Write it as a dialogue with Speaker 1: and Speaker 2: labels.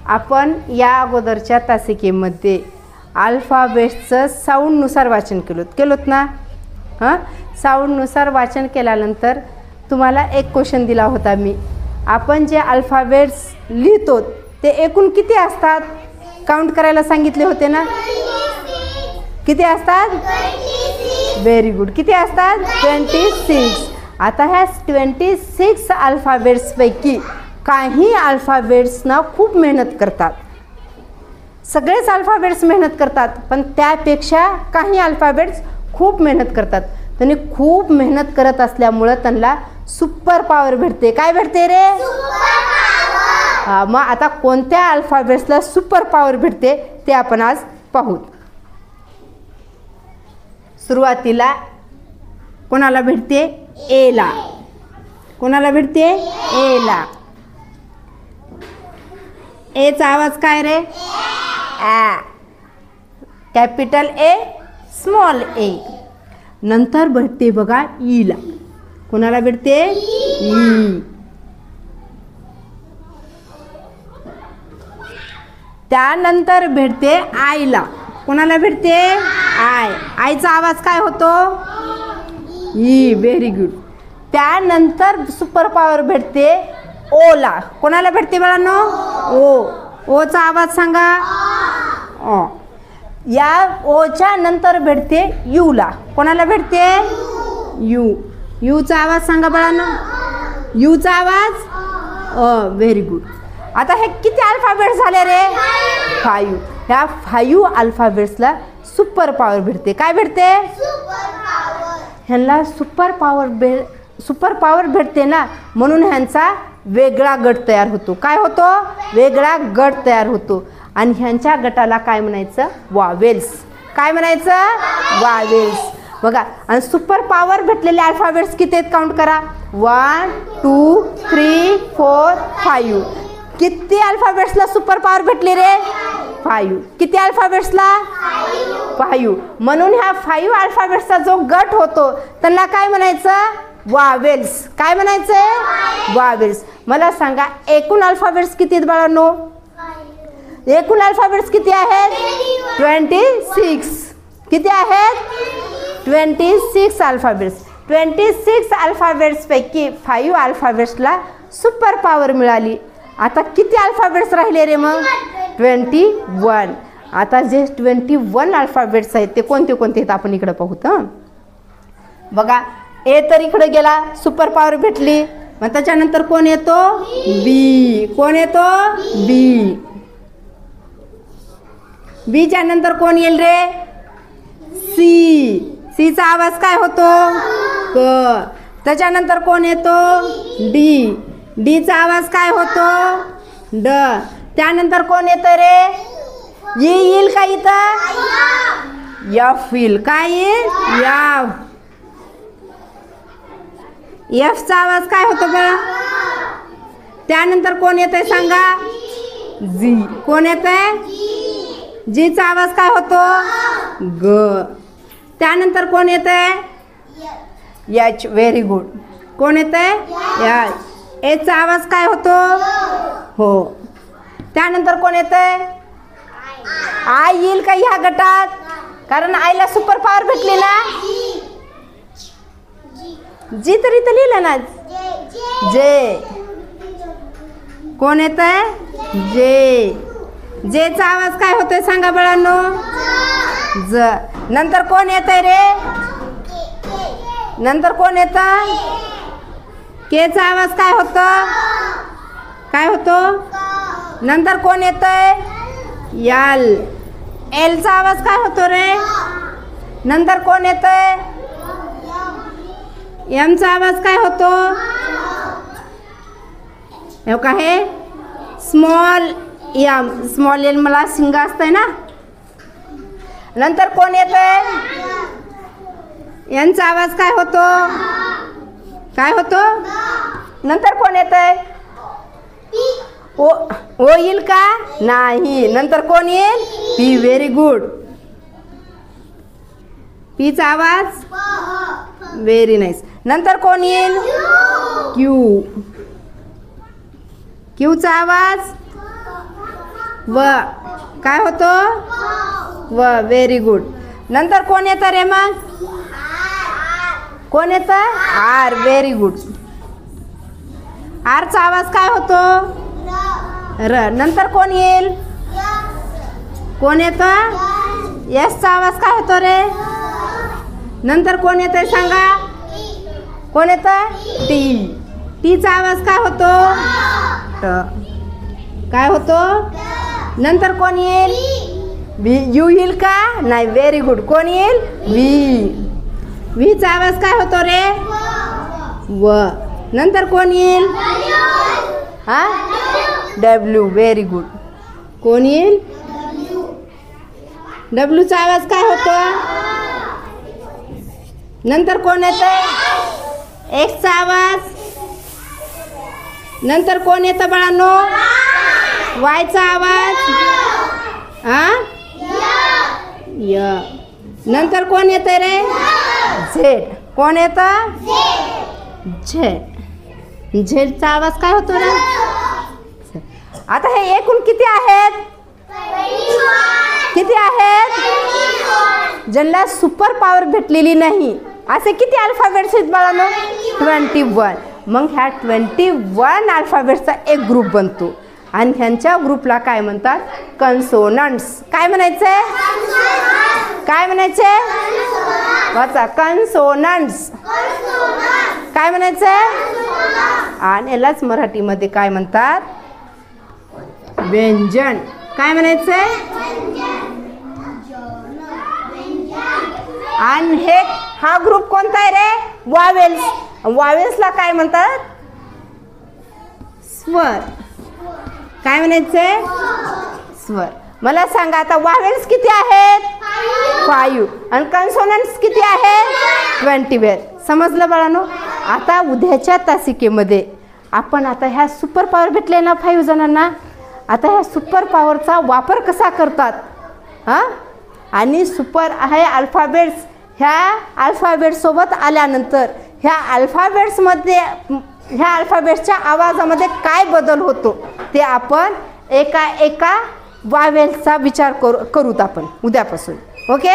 Speaker 1: आपण या अगोदरच्या तासिकेमध्ये अल्फाबेट्सचं साऊंडनुसार वाचन केलोत ना. साऊंडनुसार वाचन केल्यानंतर तुम्हाला एक क्वेश्चन दिला होता मी. आपण जे अल्फाबेट्स लिहितो ते एकूण किती असतात काउंट करायला सांगितले होते ना. किती असतात. Very good. किती असतात. 26. आता ह्या 26 अल्फाबेट्सपैकी काही अल्फाबेट्सना खूप मेहनत करतात. सगळेच अल्फाबेट्स मेहनत करतात, पण त्यापेक्षा काही अल्फाबेट्स खूप मेहनत करतात. त्यांनी खूप मेहनत करत असल्यामुळं त्यांना सुपर पॉवर भेटते. काय भेटते रे. मग आता कोणत्या अल्फाबेट्सला सुपर पॉवर भेटते ते आपण आज पाहू. सुरुवातीला कोणाला भेटते. एला. कोणाला भेटते. एला. एचा आवाज काय रे. आ. कॅपिटल ए स्मॉल ए. नंतर भेटते बघा ईला. कोणाला भेटते. ई. त्यानंतर भेटते आईला. कोणाला भेटते. आय. आईचा आवाज काय होतो. ई. Very good. त्यानंतर सुपर पॉवर भेटते ओला. कोणाला भेटते बाळांनो. ओ. ओचा आवाज सांगा. ओ. या ओच्या नंतर भेटते यूला. कोणाला भेटते. यू. यूचा आवाज सांगा बाळांनो. यूचा आवाज. Very good. आता हे किती अल्फाबेट्स झाले रे. 5. ह्या 5 अल्फाबेट्सला सुपर पॉवर भेटते. काय भेटते. ह्यांना सुपर पॉवर भेटते ना, म्हणून ह्यांचा वेगळा गट तयार होतो. काय होतो. वेगळा गट तयार होतो. आणि ह्यांच्या गटाला काय म्हणायचं. वावेल्स. काय म्हणायचं. वावेल्स. बघा. आणि सुपर पॉवर भेटलेले अल्फाबेट्स किती आहेत काउंट करा. 1 2 3 4 5. किती अल्फाबेट्सला सुपर पॉवर भेटली रे. 5. किती अल्फाबेट्सला. 5. म्हणून ह्या 5 अल्फाबेट्सचा जो गट होतो त्यांना काय म्हणायचं. वावेल्स. काय म्हणायचं. वावेल्स. मला सांगा एकूण अल्फाबेट्स किती आहेत बाळांनो. एकूण अल्फाबेट्स किती आहेत. 26. किती आहेत. 26 अल्फाबेट्स. 26 अल्फाबेट्सपैकी 5 अल्फाबेट्सला सुपर पॉवर मिळाली. आता किती अल्फाबेट्स राहिले रे मग. 21. आता जे 21 अल्फाबेट्स आहेत ते कोणते कोणते आहेत आपण इकडे पाहूत. बघा. ए तर इकडे गेला. सुपर पॉवर भेटली. मग त्याच्यानंतर कोण येतो. बी. कोण येतो. बी. बीच्या नंतर कोण येईल रे. सी. सीचा आवाज काय होतो. क. त्याच्यानंतर कोण येतो. डी. डीचा आवाज काय होतो. ड. त्यानंतर कोण येतं रे. येईल का इथं. यफ येईल. काय येईल. यफ. यफचा आवाज काय होतो बघा. त्यानंतर कोण येतंय सांगा. जी. कोण येतंय. जीचा आवाज काय होतो. ग. त्यानंतर कोण येतंय. एच. Very good. कोण येतंय. एच. एचा आवाज काय होतो. हो. त्यानंतर कोण येतंय. आय येईल का ह्या गटात. कारण आईला सुपर पॉवर भेटली ना. जी तरी तर लिहिलं ना. जे. कोण येतंय. जे. जेचा आवाज काय होतोय सांगा बाळांनो. ज. नंतर कोण येतंय रे. नंतर कोण येतं. केचा आवाज काय होतं. काय होतो. नंतर कोण येतंय. यल. एलचा आवाज काय होतो रे. नंतर कोण येतंय. एमचा आवाज काय होतो. हे का हे स्मॉल एम. स्मॉल एल मला सिंग असतंय ना. नंतर कोण येतंय. यांचा आवाज काय होतो. काय होतो. नंतर कोण येतंय. ओ. ओ येईल का नाही. नंतर कोण येईल. पी. Very good. पीचा आवाज. Very nice. नंतर कोण येईल. क्यू. क्यूचा आवाज. व काय होतो व. Very good. नंतर कोण येतं रे मग? कोण येतं? आर. Very good. आरचा आवाज काय होतो? र. नंतर कोण येईल? कोण येतं? यसचा आवाज काय होतो रे? नंतर कोण येतंय सांगा? कोण येतं? टी. टीचा आवाज काय होतो? ट. काय होतो? नंतर कोण येईल? व्ही. यू येईल का? नाही. Very good. कोण येईल? व्ही. व्हीचा आवाज काय होतो रे? व. नंतर कोण येईल? हा. डब्ल्यू. Very good. कोण येईल? डब्ल्यूचा आवाज काय होतो? नंतर कोण येतं? एक्सचा आवाज. नंतर कोण येतं बाळांनो? वायचा आवाज. हा. य. नंतर कोण येतं रे? झेड. कोण येतं? झेड. झेडचा आवाज काय होतो रे? आता हे एकूण किती आहेत? किती आहेत? ज्यांना सुपर पॉवर भेटलेली नाही असे किती अल्फाबेट्स आहेत बाळांनो? 21. मग ह्या 21 अल्फाबेट्सचा एक ग्रुप बनतो आणि ह्यांच्या ग्रुपला काय म्हणतात? कन्सोनंट्स. काय म्हणायचंय? काय म्हणायचंय? वाचा. कन्सोनंट्स. काय म्हणायचंय? आणि यालाच मराठीमध्ये काय म्हणतात? व्यंजन. काय म्हणायचंय? आणि हा ग्रुप कोणता आहे रे? वावेल्स. वावेल्सला काय म्हणतात? स्वर. काय म्हणायचंय? स्वर. मला सांगा आता वावेल्स किती आहेत? 5. आणि कन्सोनंट्स किती आहेत? 21. समजलं बाळांनो? आता उद्याच्या तासिकेमध्ये आपण आता ह्या सुपर पॉवर भेटले ना 5 जणांना. आता ह्या सुपर पॉवरचा वापर कसा करतात हां, आणि सुपर आहे अल्फाबेट्स. ह्या अल्फाबेट्ससोबत आल्यानंतर ह्या अल्फाबेट्सच्या आवाजामध्ये काय बदल होतो ते आपण एका वावेल्सचा विचार करूत आपण उद्यापासून. ओके.